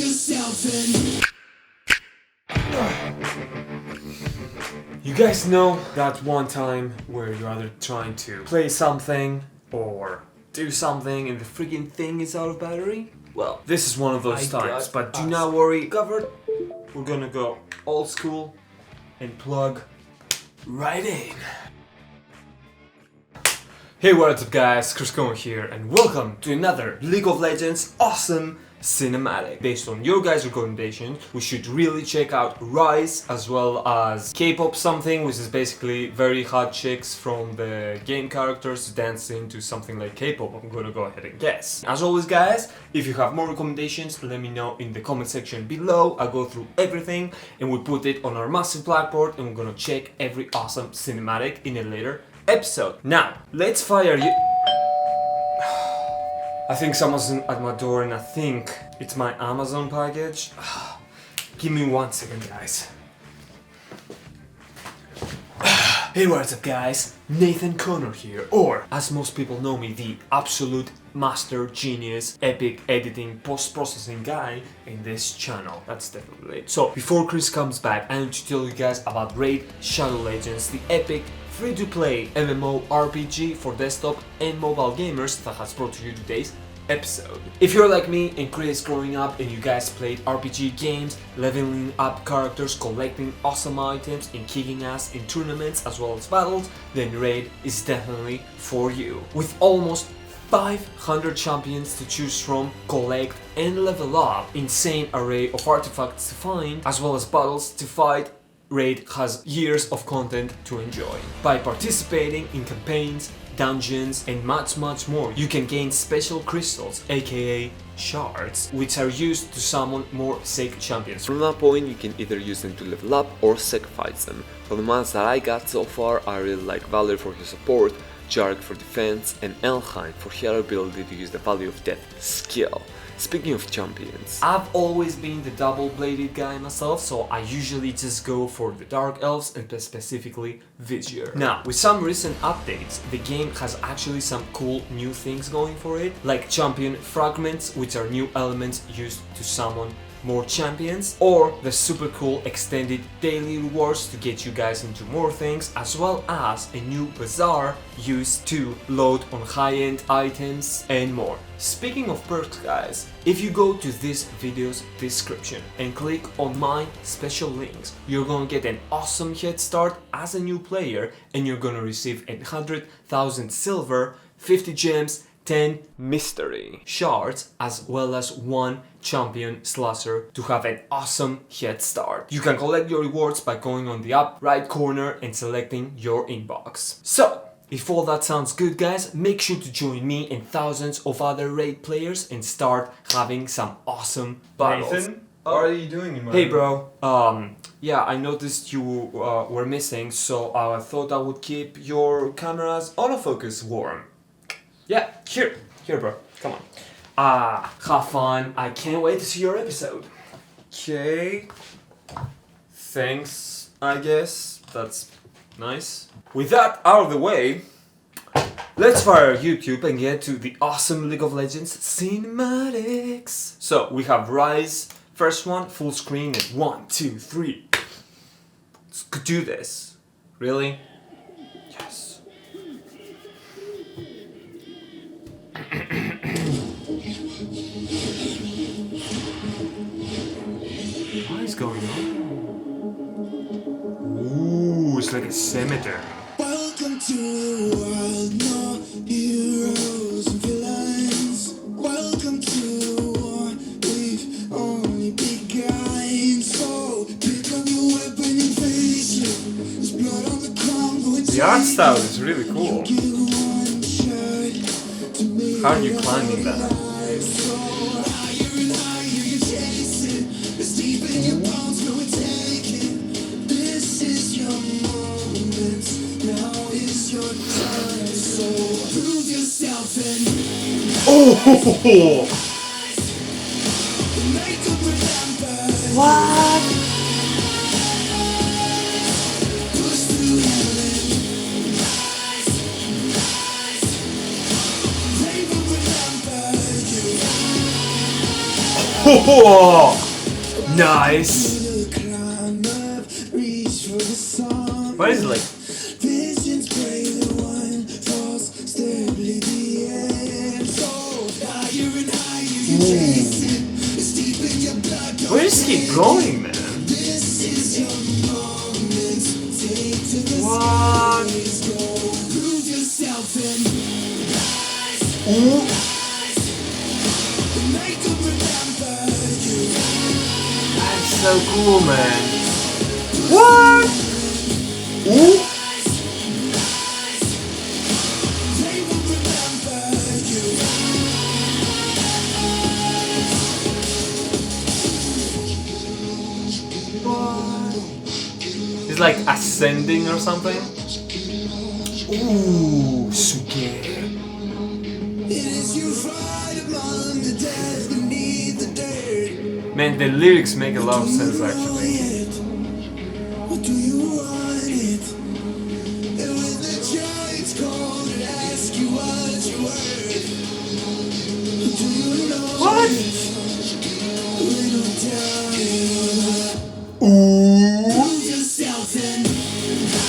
yourself in. You guys know that one time where you're either trying to play something or do something and the freaking thing is out of battery? Well, this is one of those times, but do not worry, covered. We're gonna go old school and plug right in. Hey, what's up guys, Chris here and welcome to another League of Legends awesome cinematic. Based on your guys' recommendations, we should really check out Ryze as well as K-pop something, which is basically very hot chicks from the game characters dancing to something like K-pop. I'm gonna go ahead and guess. As always guys, if you have more recommendations, let me know in the comment section below. I'll go through everything and we'll put it on our massive blackboard and we're gonna check every awesome cinematic in a later episode. Now, let's fire you. I think someone's at my door and I think it's my Amazon package. Give me 1 second, guys. Hey, what's up, guys? Nathan Connor here, or as most people know me, the absolute master genius, epic editing, post-processing guy in this channel. That's definitely it. So, before Chris comes back, I need to tell you guys about Raid Shadow Legends, the epic free-to-play MMO RPG for desktop and mobile gamers that has brought to you today's episode. If you're like me and Chris growing up and you guys played RPG games, leveling up characters, collecting awesome items and kicking ass in tournaments as well as battles, then Raid is definitely for you. With almost 500 champions to choose from, collect and level up, insane array of artifacts to find, as well as battles to fight, Raid has years of content to enjoy. By participating in campaigns, dungeons and much more, you can gain special crystals, aka shards, which are used to summon more sick champions. From that point you can either use them to level up or sacrifice them. For the ones that I got so far, I really like Valor for his support, Jark for defense and Elheim for her ability to use the Value of Death skill. Speaking of champions, I've always been the double-bladed guy myself, so I usually just go for the Dark Elves and specifically Vizier. Now, with some recent updates, the game has actually some cool new things going for it, like champion fragments, which are new elements used to summon more champions, or the super cool extended daily rewards to get you guys into more things, as well as a new bazaar used to load on high-end items and more. Speaking of perks guys, if you go to this video's description and click on my special links, you're gonna get an awesome head start as a new player and you're gonna receive 100,000 silver, 50 gems, 10 mystery shards, as well as 1 champion slasher to have an awesome head start. You can collect your rewards by going on the up right corner and selecting your inbox. So, if all that sounds good guys, make sure to join me and thousands of other Raid players and start having some awesome battles. Nathan, what are you doing in my Hey room? bro, yeah, I noticed you were missing, so I thought I would keep your camera's autofocus warm. Yeah, here bro, come on. Have fun, I can't wait to see your episode. Okay, thanks, I guess, that's nice. With that out of the way, let's fire YouTube and get to the awesome League of Legends cinematics. So, we have Ryze, first one, full screen, and 1, 2, 3. Let's do this. Really? Yes. What is going on? Ooh, it's like a cemetery. Welcome to the world, no heroes and villains. Welcome to the war, we've only begun. So pick up your weapon and face it. There's blood on the ground. The art style is really cool. How are you climbing that? Oh! What? Oh, nice. What is it like? Where is he going, man? What? Ooh. That's so cool, man. What? Ooh. It's like ascending or something. Ooh, suge. Man, the lyrics make a lot of sense actually. What do you want it? And when the giants call and ask you what you heard, do you know What? we don't tell you? Ooh. Prove yourself and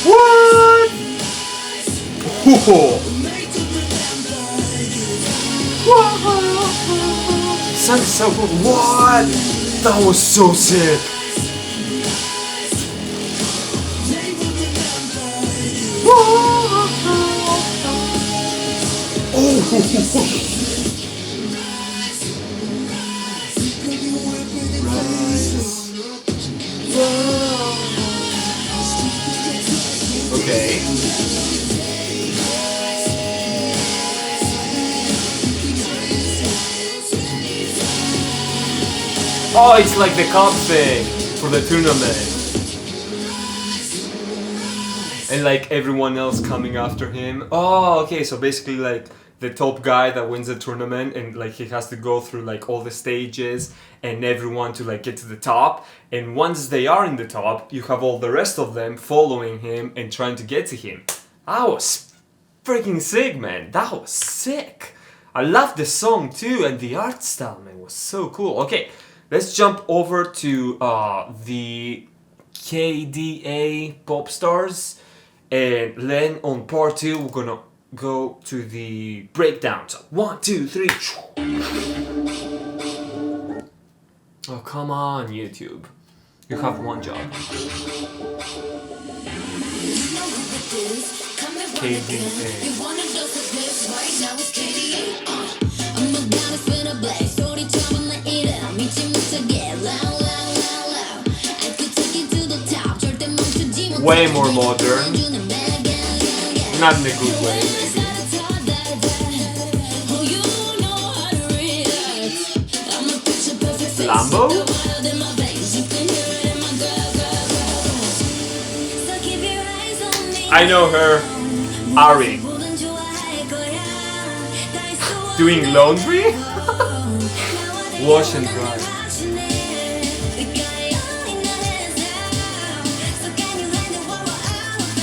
What? Whoa. make them remember you. Sounds so cool. What? That was so sick. Okay. Oh, it's like the cup thing for the tournament. And like everyone else coming after him. Oh, okay, so basically like the top guy that wins the tournament and like he has to go through like all the stages and everyone to like get to the top. And once they are in the top, you have all the rest of them following him and trying to get to him. That was freaking sick, man. That was sick. I love the song too, and the art style, man, was so cool. Okay, let's jump over to the KDA pop stars. And then on part 2, we're gonna go to the breakdown. So 1, 2, 3. Oh, come on, YouTube. You have one job. KDA. Way more modern. Not in a good way, maybe. Lambo? I know her. Ari. Doing laundry? Wash and dry.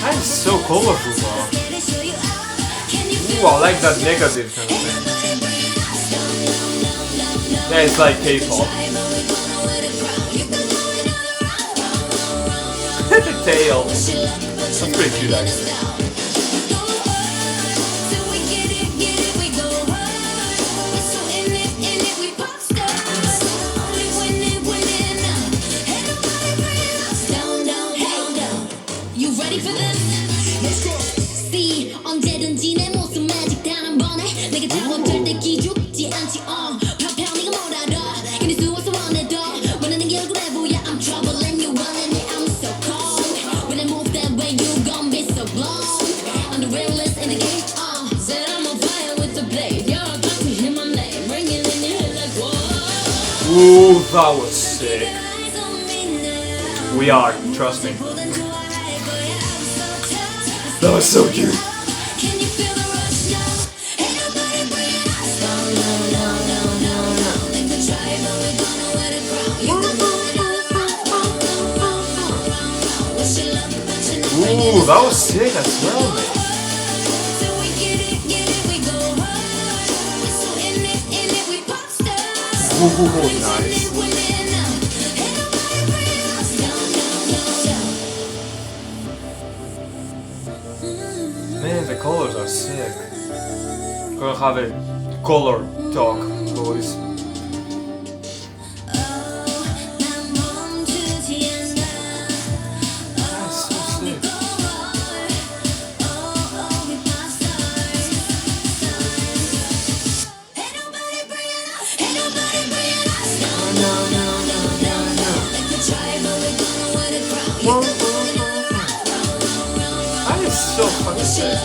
That's so colorful, bro. Ooh, I like that negative kind of thing. Yeah, it's like K-pop. The tail. That's pretty cute, actually. You ready for this? Let's go. See, 언제든지 내 모습 magic 단한 번에 내게 잡아 절대 기죽지 않지. 펴펴 네가 뭘 알아? 이럴 수 없어 원해도 원하는 게 얼굴에 보여. I'm troubling you, running it. I'm so cold. When I move that way, you gon' be so blown. I'm the realest in the game. Said I'm on fire with the blade. You're about to hear my name, ringing in your head like whoa. Ooh, that was sick. We are, trust me. That was so cute. Can you feel the rush now? Ain't nobody bringing us down. They could try, but we gonna wear the crown. You can do it all around. Wish you luck, but you never Ooh, that was sick as well, man. so we get it, we go hard. We so in it, we pop stars. Nice. Man, the colors are sick. Gonna have a color talk, boys. That's so sick. That is so fucking sick.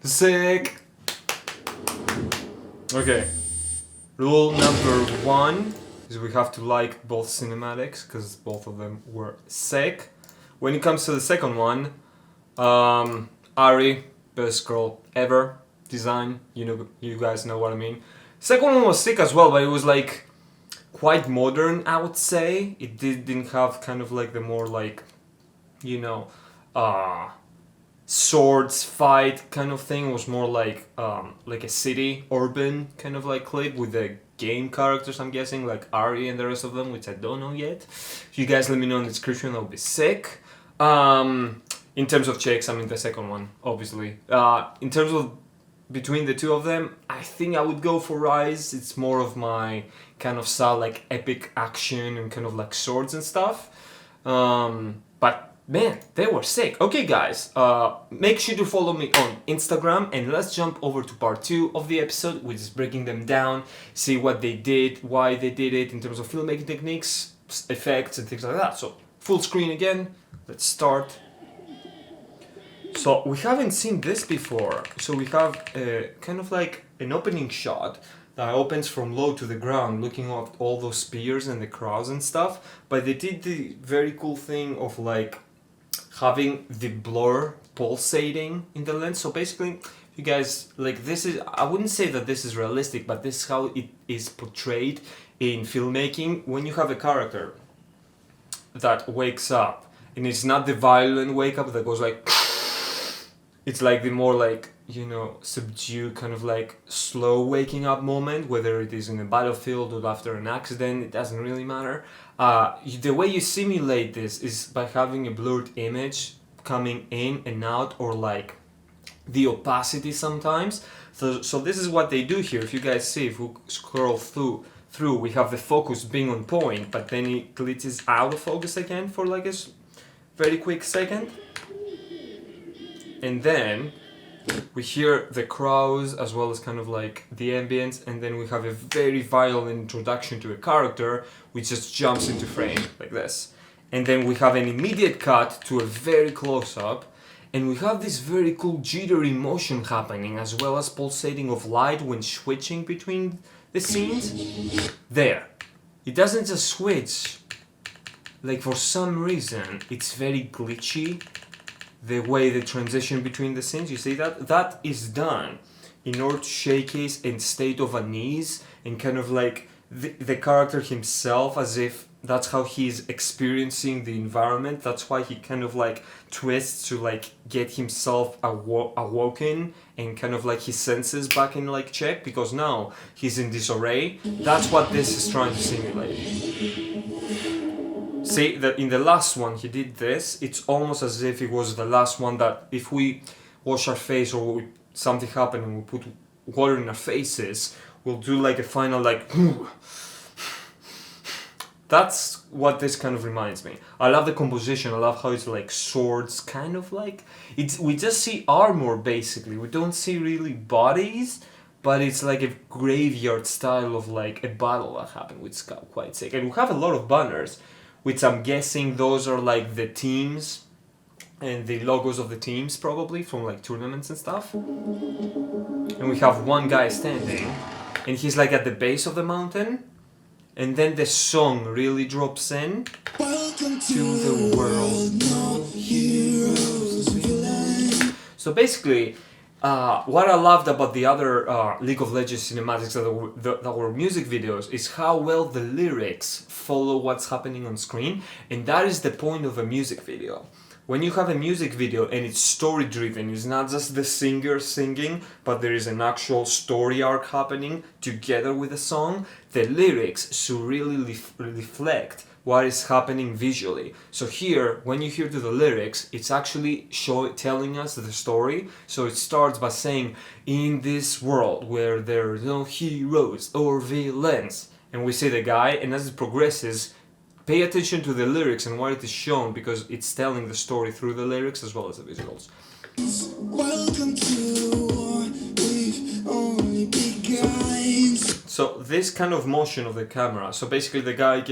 Sick. Okay. Rule number 1 is we have to like both cinematics because both of them were sick. When it comes to the second one, Ari, best girl ever. Design, you guys know what I mean. Second one was sick as well, but it was like quite modern, I would say. It didn't have kind of like the more like, swords fight kind of thing. It was more like a city urban kind of like clip with the game characters, I'm guessing, like Ari and the rest of them, which I don't know yet. If you guys let me know in the description, that would be sick. In terms of checks, I mean the second one, obviously. In terms of between the two of them, I think I would go for Ryze. It's more of my kind of style, like epic action and kind of like swords and stuff. But man, they were sick. Okay guys, make sure to follow me on Instagram and let's jump over to part 2 of the episode, which is breaking them down, see what they did, why they did it in terms of filmmaking techniques, effects and things like that. So full screen again, let's start. So we haven't seen this before. So we have kind of like an opening shot that opens from low to the ground, looking at all those spears and the crowds and stuff. But they did the very cool thing of like having the blur pulsating in the lens. So basically, you guys, like this is, I wouldn't say that this is realistic, but this is how it is portrayed in filmmaking. When you have a character that wakes up, and it's not the violent wake up that goes like, it's like the more like, subdued kind of like slow waking up moment, whether it is in a battlefield or after an accident, it doesn't really matter. The way you simulate this is by having a blurred image coming in and out, or like the opacity sometimes. So this is what they do here. If you guys see, if we scroll through, we have the focus being on point, but then it glitches out of focus again for like a very quick second. And then we hear the crowds as well as kind of like the ambience, and then we have a very violent introduction to a character which just jumps into frame like this. And then we have an immediate cut to a very close-up, and we have this very cool jittery motion happening as well as pulsating of light when switching between the scenes. There. It doesn't just switch. Like for some reason, it's very glitchy. The way the transition between the scenes, you see that? That is done in order to showcase a state of unease and kind of like the character himself, as if that's how he's experiencing the environment. That's why he kind of like twists to like get himself awoken and kind of like his senses back in like check, because now he's in disarray. That's what this is trying to simulate. See, that in the last one he did this, it's almost as if it was the last one, that if we wash our face or something happened and we put water in our faces, we'll do like a final like that's what this kind of reminds me. I love the composition, I love how it's like swords, kind of like, we just see armor basically, we don't see really bodies, but it's like a graveyard style of like a battle that happened, which is quite sick. And we have a lot of banners, which I'm guessing those are like the teams and the logos of the teams, probably from like tournaments and stuff. And we have one guy standing and he's like at the base of the mountain, and then the song really drops in. Welcome to the world, no heroes. So basically What I loved about the other League of Legends cinematics that were music videos is how well the lyrics follow what's happening on screen, and that is the point of a music video. When you have a music video and it's story driven, it's not just the singer singing, but there is an actual story arc happening together with the song, the lyrics should really reflect what is happening visually. So here, when you hear to the lyrics, it's actually telling us the story. So it starts by saying, in this world where there are no heroes or villains, and we see the guy, and as it progresses, pay attention to the lyrics and what it is shown, because it's telling the story through the lyrics as well as the visuals. Welcome to war, we've only begun. So this kind of motion of the camera, so basically the guy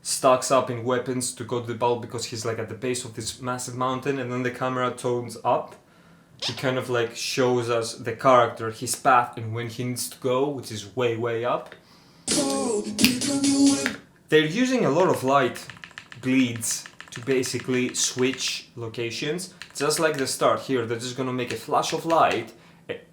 stacks up in weapons to go to the battle because he's like at the base of this massive mountain, and then the camera tones up. It kind of like shows us the character, his path, and when he needs to go, which is way up. So, here come you with They're using a lot of light bleeds to basically switch locations. Just like the start here, they're just gonna make a flash of light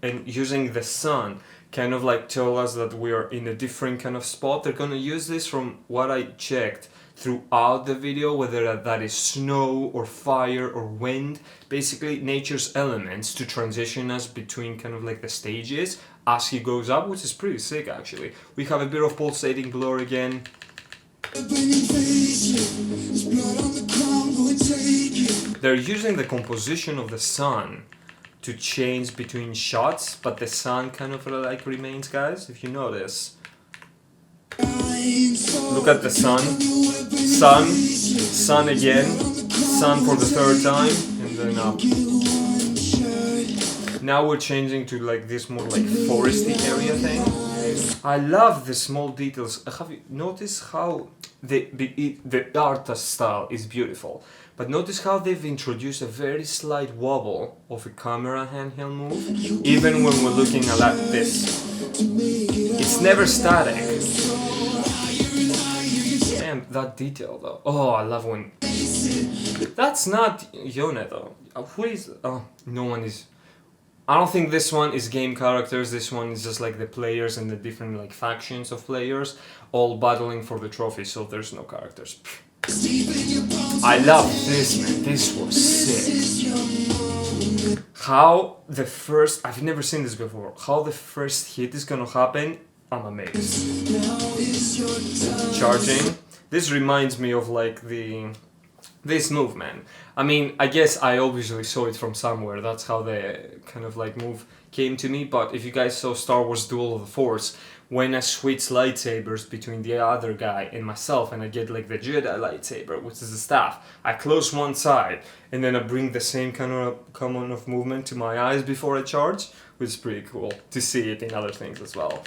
and using the sun kind of like tell us that we are in a different kind of spot. They're gonna use this, from what I checked, throughout the video, whether that is snow or fire or wind, basically nature's elements to transition us between kind of like the stages as he goes up, which is pretty sick actually. We have a bit of pulsating blur again. They're using the composition of the sun to change between shots, but the sun kind of like remains, guys, if you notice. Look at the sun, sun again, sun for the third time, and then up. Now we're changing to like this more like foresty area thing. I love the small details. Have you noticed how the art style is beautiful? But notice how they've introduced a very slight wobble of a camera handheld move, even when we're looking at this. It's never static. Damn, that detail though. Oh, I love when... That's not Yone though. Who is... Oh, no one is... I don't think this one is game characters. This one is just like the players and the different like factions of players all battling for the trophy, so there's no characters. I love this, man. This was sick. How the first... I've never seen this before. How the first hit is gonna happen, I'm amazed. Charging. This reminds me of like this move, man. I mean, I guess I obviously saw it from somewhere. That's how the kind of like move came to me. But if you guys saw Star Wars Duel of the Force, when I switch lightsabers between the other guy and myself, and I get like the Jedi lightsaber, which is the staff, I close one side and then I bring the same kind of movement to my eyes before I charge, which is pretty cool to see it in other things as well.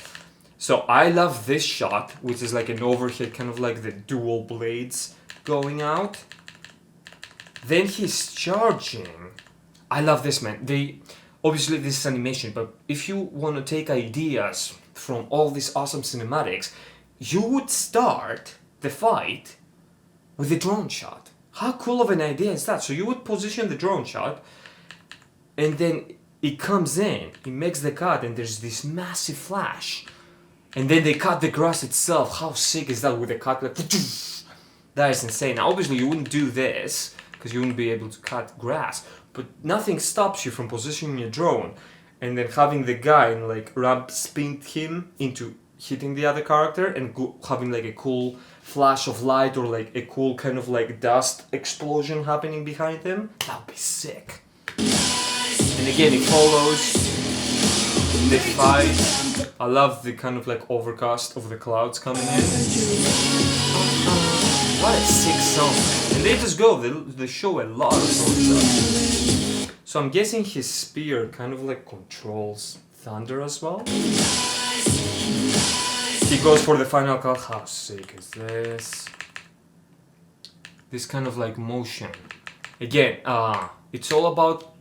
So I love this shot, which is like an overhead, kind of like the dual blades going out. Then he's charging. I love this, man. Obviously this is animation, but if you want to take ideas from all these awesome cinematics, you would start the fight with a drone shot. How cool of an idea is that? So you would position the drone shot, and then it comes in, it makes the cut, and there's this massive flash. And then they cut the grass itself. How sick is that with a cut? Like, that is insane. Now, obviously you wouldn't do this, because you wouldn't be able to cut grass, but nothing stops you from positioning a drone and then having the guy and like ramp spin him into hitting the other character and having like a cool flash of light or like a cool kind of like dust explosion happening behind him. That would be sick. And again, it follows the fight. I love the kind of like overcast of the clouds coming in. What a sick song. And they just go, they show a lot of songs. So I'm guessing his spear kind of like controls thunder as well. He goes for the final cut. How sick is this? This kind of like motion. Again, it's all about,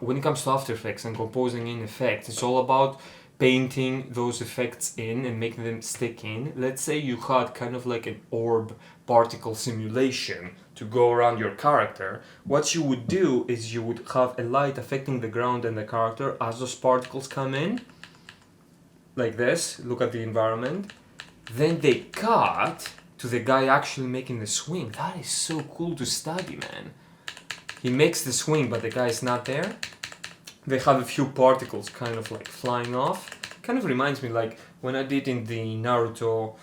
when it comes to After Effects and composing in effects, it's all about painting those effects in and making them stick in. Let's say you had kind of like an orb particle simulation to go around your character. What you would do is you would have a light affecting the ground and the character as those particles come in, like this. Look at the environment. Then they cut to the guy actually making the swing. That is so cool to study, man. He makes the swing, but the guy is not there. They have a few particles kind of like flying off. Kind of reminds me like when I did in the Naruto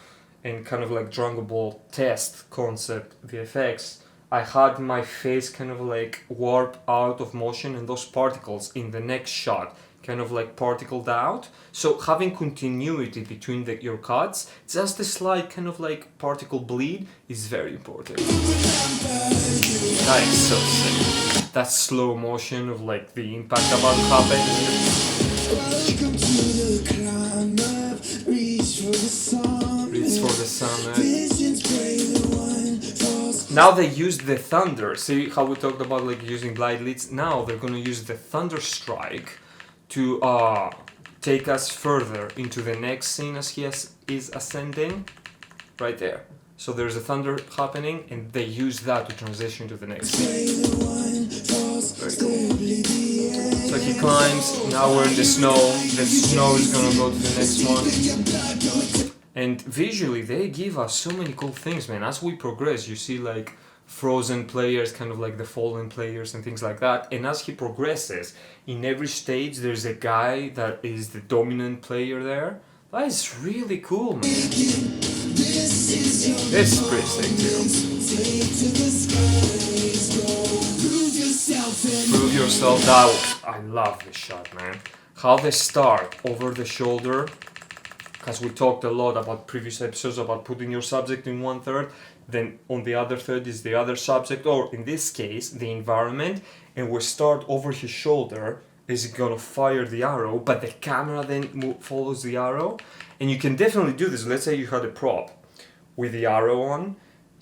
and kind of like Dragon Ball test concept, the effects, I had my face kind of like warp out of motion, and those particles in the next shot kind of like particled out. So having continuity between your cuts, just a slight kind of like particle bleed is very important. That is so sick. That slow motion of like the impact about to happen. Welcome to the climb up, reach for the sun. Reach for the sun. Visions pray the one falls. Now they use the thunder. See how we talked about like using glide leads? Now they're gonna use the thunder strike to take us further into the next scene as he is ascending. Right there. So there's a thunder happening, and they use that to transition to the next scene. Very cool. So he climbs, now we're in the snow is gonna go to the next one. And visually they give us so many cool things, man. As we progress, you see like frozen players, kind of like the fallen players and things like that. And as he progresses, in every stage there's a guy that is the dominant player there. That is really cool, man. This is pretty sick too. Prove yourself. I love this shot, man. How they start over the shoulder, because we talked a lot about previous episodes about putting your subject in 1/3, then on the other third is the other subject, or in this case the environment, and we start over his shoulder. Is gonna fire the arrow, but the camera then follows the arrow, and you can definitely do this. Let's say you had a prop with the arrow on,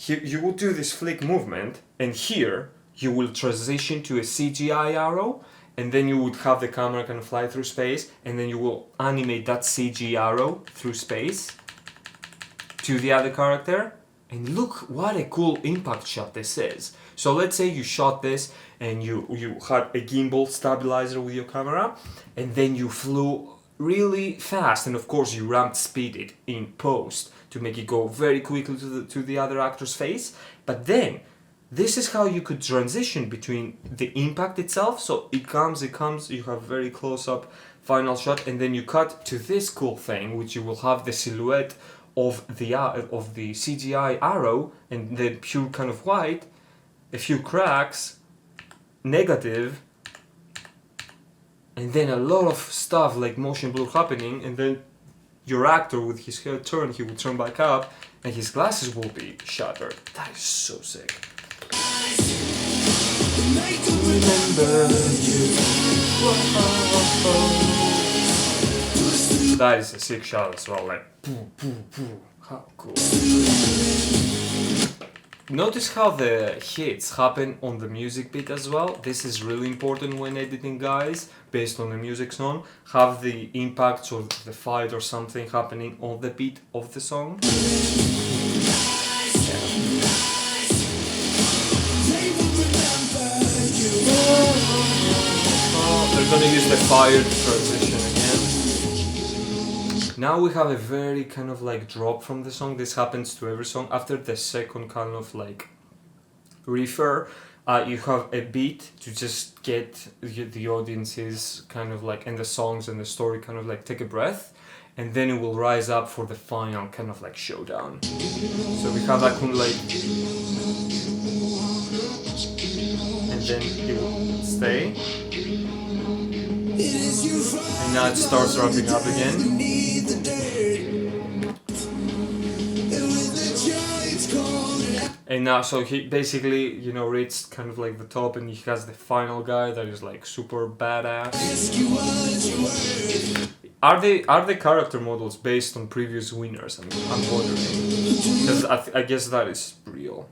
you will do this flick movement, and here you will transition to a CGI arrow, and then you would have the camera kind of fly through space, and then you will animate that CG arrow through space to the other character. And look what a cool impact shot this is. So let's say you shot this and you had a gimbal stabilizer with your camera, and then you flew really fast, and of course you ramped speed it in post to make it go very quickly to the other actor's face. But then this is how you could transition between the impact itself. So it comes, you have very close up final shot, and then you cut to this cool thing, which you will have the silhouette of the CGI arrow, and then pure kind of white, a few cracks, negative, and then a lot of stuff like motion blur happening, and then your actor with his head turned, he will turn back up, and his glasses will be shattered. That is so sick. Remember you. That is a sick shot as well, like poo, poo, poo. How cool. Notice how the hits happen on the music beat as well. This is really important when editing, guys. Based on the music song, have the impacts or the fight or something happening on the beat of the song. They're gonna use the fire to transition again. Now we have a very kind of like drop from the song. This happens to every song. After the second kind of like reefer, you have a beat to just get the audiences kind of like, and the songs and the story kind of like take a breath, and then it will rise up for the final kind of like showdown. So we have that kind of like, and then it will stay, and now it starts ramping up again. And now, so he basically, you know, reached kind of like the top, and he has the final guy that is like super badass. Are the character models based on previous winners? I'm wondering, because I guess that is real.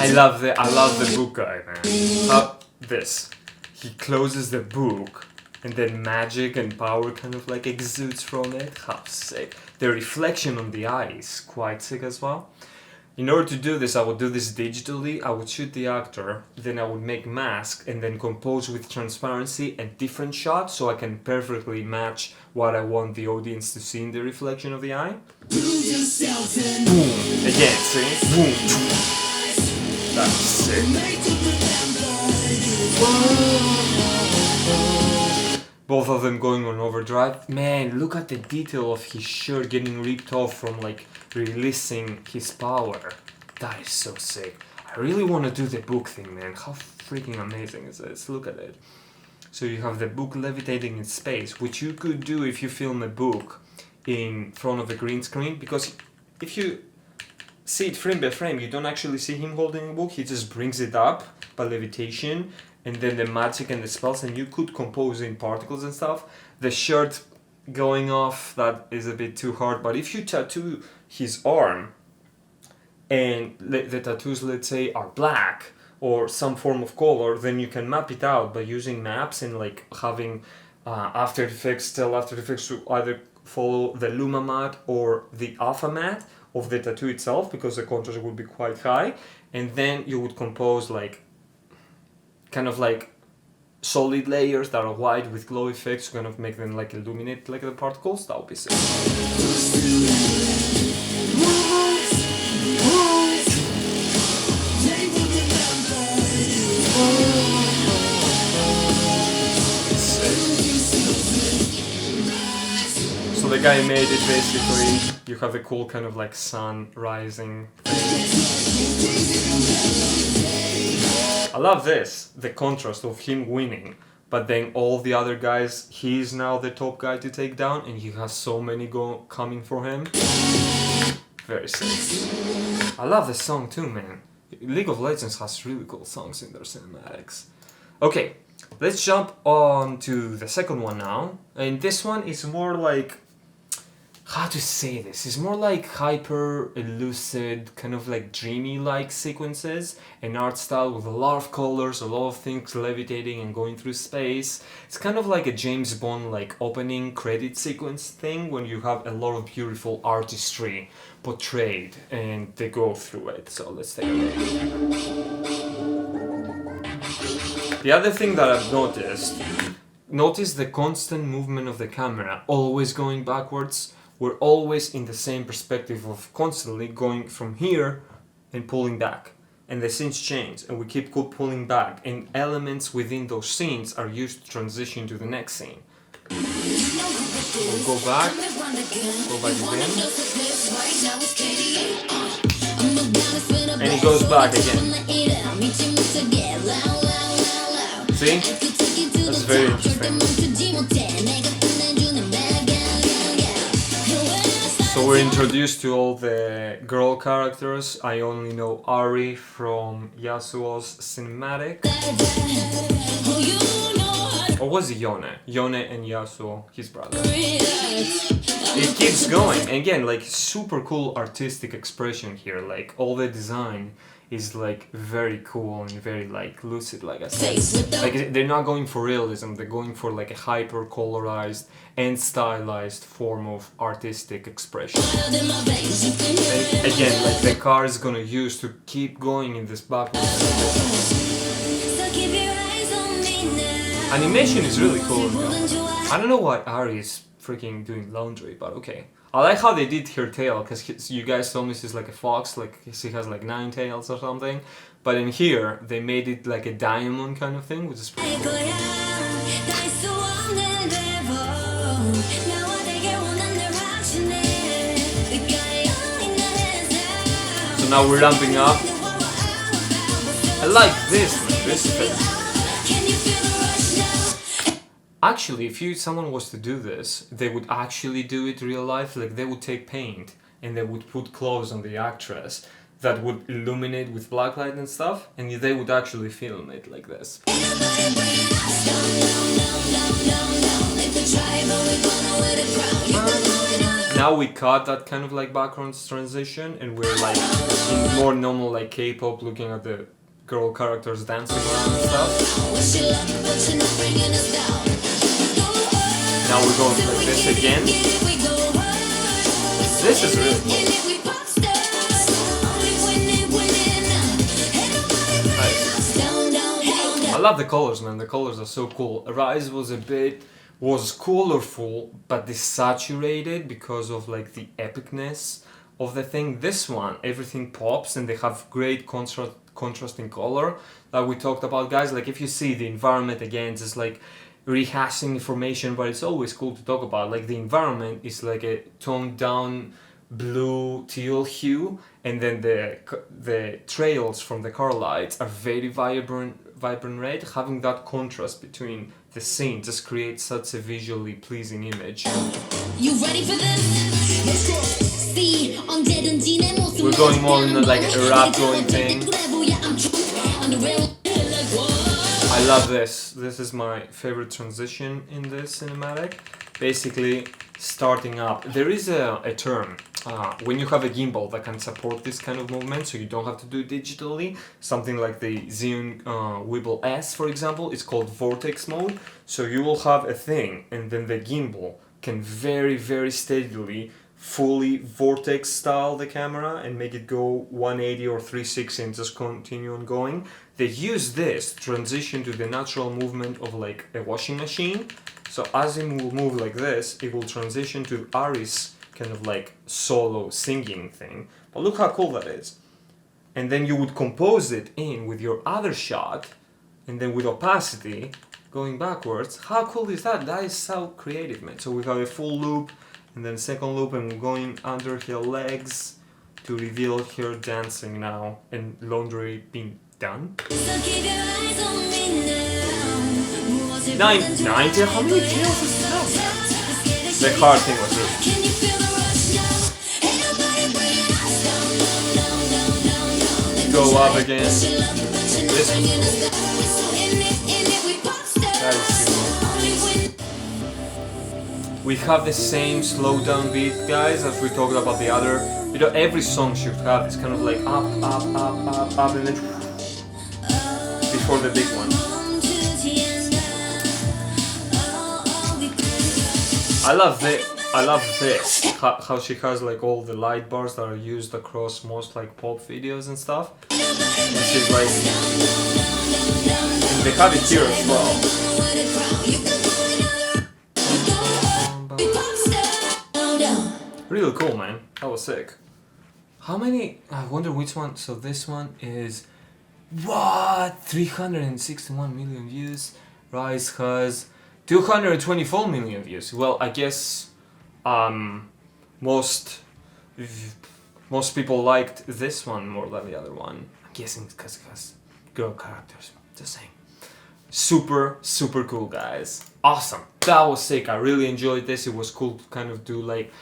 I love the book guy, man. This. he closes the book and then magic and power kind of like exudes from it. How sick. The reflection on the eye is quite sick as well. In order to do this, I would do this digitally. I would shoot the actor, then I would make mask and then compose with transparency and different shots so I can perfectly match what I want the audience to see in the reflection of the eye. Boom! Again, see? Boom! That's sick. Both of them going on overdrive. Man, look at the detail of his shirt getting ripped off from like releasing his power. That is so sick. I really want to do the book thing, man. How freaking amazing is this? Look at it. So you have the book levitating in space, which you could do if you film a book in front of a green screen, because if you see it frame by frame, you don't actually see him holding a book. He just brings it up by levitation, and then the magic and the spells, and you could compose in particles and stuff. The shirt going off, that is a bit too hard, but if you tattoo his arm and the tattoos, let's say, are black or some form of color, then you can map it out by using maps and like having After Effects, tell After Effects to either follow the Luma matte or the Alpha matte of the tattoo itself, because the contrast would be quite high, and then you would compose like kind of like solid layers that are white with glow effects to kind of make them like illuminate like the particles. That would be sick. So the guy made it basically. You have a cool kind of like sun rising thing. I love this, the contrast of him winning, but then all the other guys, he's now the top guy to take down, and he has so many coming for him. Very sick. I love this song too, man. League of Legends has really cool songs in their cinematics. Okay, let's jump on to the second one now. And this one is more like, how to say this? It's more like hyper lucid, kind of like dreamy like sequences, an art style with a lot of colors, a lot of things levitating and going through space. It's kind of like a James Bond like opening credit sequence thing, when you have a lot of beautiful artistry portrayed and they go through it. So let's take a look. The other thing that I've notice the constant movement of the camera, always going backwards. We're always in the same perspective of constantly going from here and pulling back. And the scenes change and we keep pulling back, and elements within those scenes are used to transition to the next scene. So go back again. And it goes back again. See? That's very interesting. So we're introduced to all the girl characters. I only know Ari from Yasuo's cinematic. Or was it Yone? Yone and Yasuo, his brother. It keeps going. Again, like super cool artistic expression here. Like all the design is like very cool and very like lucid, like I said. Like they're not going for realism, they're going for like a hyper colorized and stylized form of artistic expression. And again, like the car is gonna use to keep going in this backwards. Animation is really cool. I don't know why Ari is freaking doing laundry, but okay. I like how they did her tail, because you guys told me she's like a fox, like she has like 9 tails or something. But in here, they made it like a diamond kind of thing, which is pretty cool. So now we're ramping up. I like this, man. This effect. Actually, if someone was to do this, they would actually do it real life. Like they would take paint and they would put clothes on the actress that would illuminate with blacklight and stuff, and they would actually film it like this. Now we cut that kind of like background transition, and we're like in more normal like K-pop, looking at the girl characters dancing around and stuff. Now we're going like this again. This is really cool. I love the colors, man. The colors are so cool. Ryze was colorful but desaturated because of like the epicness of the thing. This one, everything pops and they have great contrasting color that we talked about, guys. Like if you see the environment again, it's just like rehashing information, but it's always cool to talk about. Like the environment is like a toned down blue teal hue, and then the trails from the car lights are very vibrant red. Having that contrast between the scene just creates such a visually pleasing image. You ready for this? Let's go. We're going more in like a rap going thing. I love this. This is my favorite transition in this cinematic. Basically, starting up. There is a term when you have a gimbal that can support this kind of movement, so you don't have to do it digitally. Something like the Xeon Weeble S, for example, it's called vortex mode. So you will have a thing, and then the gimbal can very, very steadily fully vortex style the camera and make it go 180 or 360 and just continue on going. They use this to transition to the natural movement of like a washing machine. So as it will move like this, it will transition to Ari's kind of like solo singing thing. But look how cool that is. And then you would compose it in with your other shot, and then with opacity going backwards. How cool is that? That is so creative, man. So we have a full loop and then second loop, and we're going under her legs to reveal her dancing now and laundry being done. 90, how many tails is that? The car thing was really go up again. This was cool. That is cool. We have the same slow down beat, guys, as we talked about the other. You know, every song should have this kind of like up, and then before the big one. I love this. How she has like all the light bars that are used across most like pop videos and stuff. And she's like, and they have it here as well. Really cool, man. That was sick. How many? I wonder which one. So this one is what? 361 million views. Ryze has 224 million views. Well, I guess most people liked this one more than the other one. I'm guessing it's because it has girl characters. Just saying. Super cool, guys. Awesome. That was sick. I really enjoyed this. It was cool to kind of do like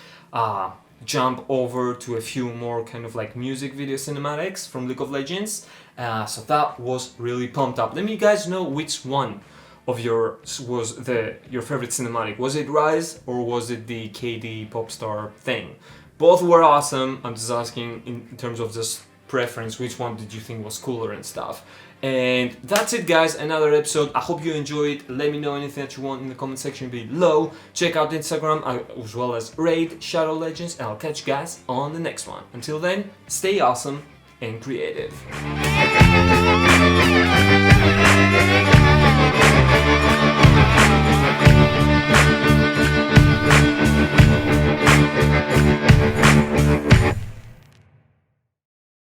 jump over to a few more kind of like music video cinematics from League of Legends. So that was really pumped up. Let me guys know which one of yours was your favorite cinematic. Was it Ryze or was it the KD Popstar thing? Both were awesome. I'm just asking in terms of just preference, which one did you think was cooler and stuff. And that's it, guys, another episode. I hope you enjoyed. Let me know anything that you want in the comment section below. Check out Instagram as well as Raid Shadow Legends, and I'll catch you guys on the next one. Until then, stay awesome and creative.